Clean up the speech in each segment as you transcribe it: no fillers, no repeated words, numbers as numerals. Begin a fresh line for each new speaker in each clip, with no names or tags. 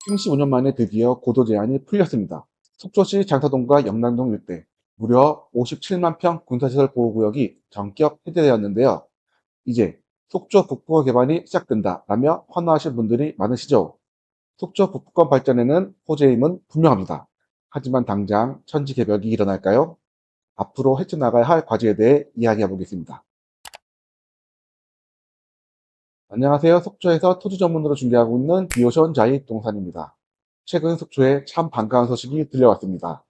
35년 만에 드디어 고도 제한이 풀렸습니다. 속초시 장사동과 영남동 일대 무려 57만 평 군사시설 보호구역이 전격 해제되었는데요. 이제 속초 북부권 개발이 시작된다라며 환호하실 분들이 많으시죠. 속초 북부권 발전에는 호재임은 분명합니다. 하지만 당장 천지개벽이 일어날까요? 앞으로 헤쳐나가야 할 과제에 대해 이야기해 보겠습니다. 안녕하세요. 속초에서 토지 전문으로 중개하고 있는 비오션 자이 부동산입니다. 최근 속초에 참 반가운 소식이 들려왔습니다.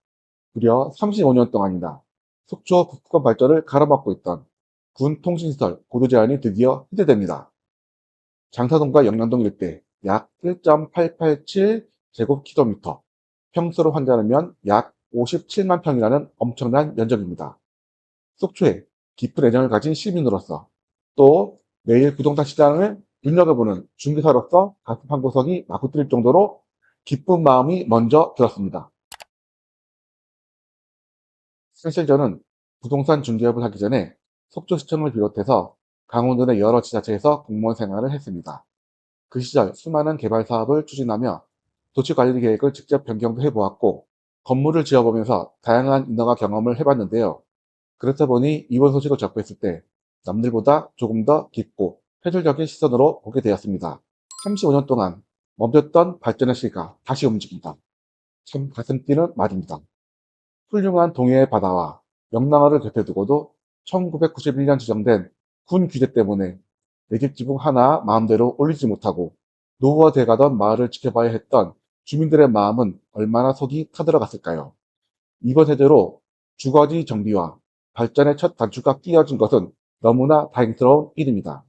무려 35년 동안이나 속초 북부권 발전을 가로막고 있던 군 통신시설 고도 제한이 드디어 해제됩니다. 장사동과 영남동 일대 약 1.887제곱킬로미터, 평수로 환산하면 약 57만 평이라는 엄청난 면적입니다. 속초에 깊은 애정을 가진 시민으로서 또 매일 부동산 시장을 눈여겨보는 중개사로서 가슴 한구석이 마구 뛸 정도로 기쁜 마음이 먼저 들었습니다. 사실 저는 부동산 중개업을 하기 전에 속초시청을 비롯해서 강원도 내 여러 지자체에서 공무원 생활을 했습니다. 그 시절 수많은 개발 사업을 추진하며 도시관리 계획을 직접 변경도 해보았고 건물을 지어보면서 다양한 인허가 경험을 해봤는데요. 그렇다 보니 이번 소식을 접했을 때 남들보다 조금 더 깊고 획일적인 시선으로 보게 되었습니다. 35년 동안 멈췄던 발전의 시가 다시 움직인다. 참 가슴 뛰는 말입니다. 훌륭한 동해의 바다와 명랑어를 곁에 두고도 1991년 지정된 군 규제 때문에 내 집 지붕 하나 마음대로 올리지 못하고 노후화돼가던 마을을 지켜봐야 했던 주민들의 마음은 얼마나 속이 타들어갔을까요? 이번 세대로 주거지 정비와 발전의 첫 단추가 끼워진 것은 너무나 다행스러운 일입니다.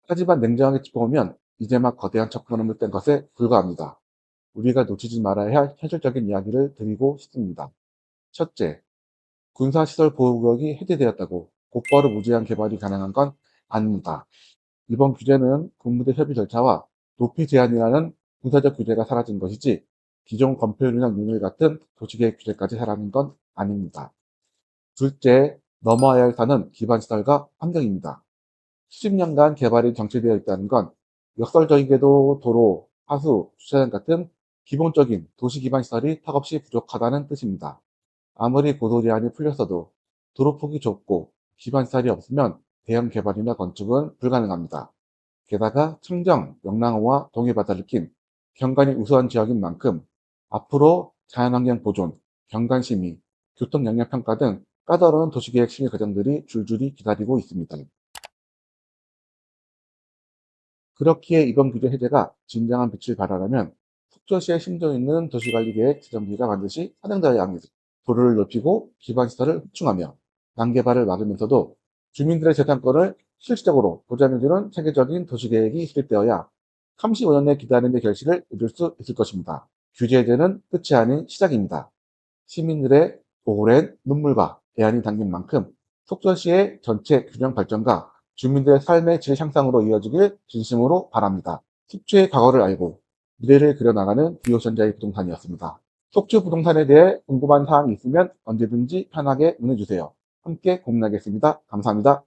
하지만 냉정하게 짚어보면 이제 막 거대한 첫걸음을 뗀 것에 불과합니다. 우리가 놓치지 말아야 할 현실적인 이야기를 드리고 싶습니다. 첫째, 군사시설 보호구역이 해제되었다고 곧바로 무제한 개발이 가능한 건 아닙니다. 이번 규제는 군부대 협의 절차와 높이 제한이라는 군사적 규제가 사라진 것이지 기존 건폐율이나 능률 같은 도시계획 규제까지 사라진 건 아닙니다. 둘째, 넘어야 할 산은 기반시설과 환경입니다. 수십 년간 개발이 정체되어 있다는 건 역설적이게도 도로, 하수, 주차장 같은 기본적인 도시 기반 시설이 턱없이 부족하다는 뜻입니다. 아무리 고도 제한이 풀렸어도 도로폭이 좁고 기반 시설이 없으면 대형 개발이나 건축은 불가능합니다. 게다가 청정, 영랑호와 동해바다를 낀 경관이 우수한 지역인 만큼 앞으로 자연환경 보존, 경관심의, 교통영향평가 등 까다로운 도시계획 심의 과정들이 줄줄이 기다리고 있습니다. 그렇기에 이번 규제 해제가 진정한 빛을 발하려면 속초시의 심도 있는 도시관리계획 지정비가 반드시 선행되어야 합니다. 도로를 넓히고 기반시설을 확충하며 난개발을 막으면서도 주민들의 재산권을 실질적으로 보장해주는 체계적인 도시계획이 실시되어야 35년의 기다림의 결실을 이룰 수 있을 것입니다. 규제 해제는 끝이 아닌 시작입니다. 시민들의 오랜 눈물과 애안이 담긴 만큼 속초시의 전체 균형 발전과 주민들의 삶의 질 향상으로 이어지길 진심으로 바랍니다. 속초의 과거를 알고 미래를 그려나가는 비오션자의 부동산이었습니다. 속초 부동산에 대해 궁금한 사항이 있으면 언제든지 편하게 문의주세요. 함께 고민하겠습니다. 감사합니다.